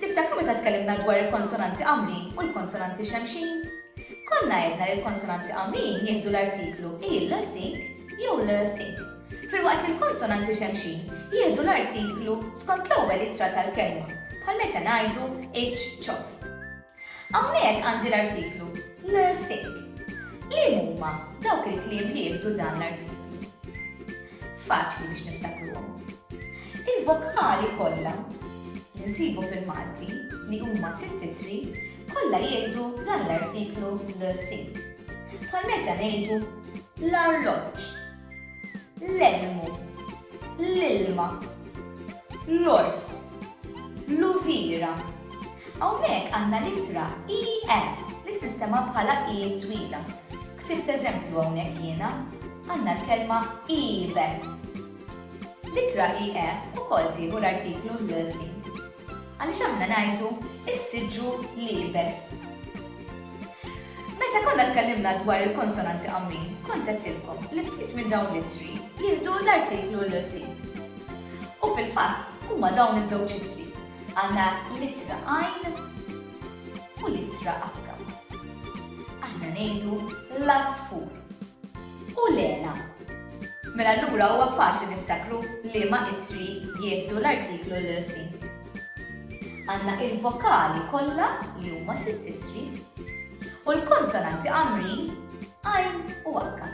Tiftakru meta tkellimna dwar il-konsonanti qamrin u l-konsonanti xemxin? Konna għedna li l-konsonanti qamrin jieħdu l-artiklu il-sink jew l-sink. Filwaqt li l-konsonanti xemxin jieħdu l-artiklu skont l-ewwel ittra tal-kelma, bħal meta ngħidu iċ-ċof. Hawnhekk għandi l-artiklu l-sink. Li huma dawk il-kliem li jieħdu dan l-artiklu? Faċli biex niftakruhom. Il-vokali kollha li nsibu fil-Malti li huma 6 ittri kollha jieħdu dan l-artiklu l-sink. Bħal meta ngħidu l-arloġġ, l-elmu, l-ilma, l-ors, l-uvira. Hawnhekk għandna l-ittra IE li tistema' bħala I twila. Ktibt eżempju hawnhekk jiena għandna l-kelma ibes. L-ittra IE ukoll tieħu l-artiklu l-sink. Għaliex aħna ngħidu is-siġġu libes. Meta konna tkellimna dwar il-konsonanti qamrin, kont qedtilkom li ftit minn dawn l-ittri jieħdu l-artiklu l-sink. U fil-fatt huma dawn iż-żewġ ittri. Għandna l-ittra għajn u l-ittra akka. Aħna ngħidu l-asfur u l-ena. Mela allura huwa faċli niftakru liema ittri jieħdu l-artiklu l-sink. Għandna il-vokali kollha li huma 6 ittri u l-konsonanti qamrin għajn u akka.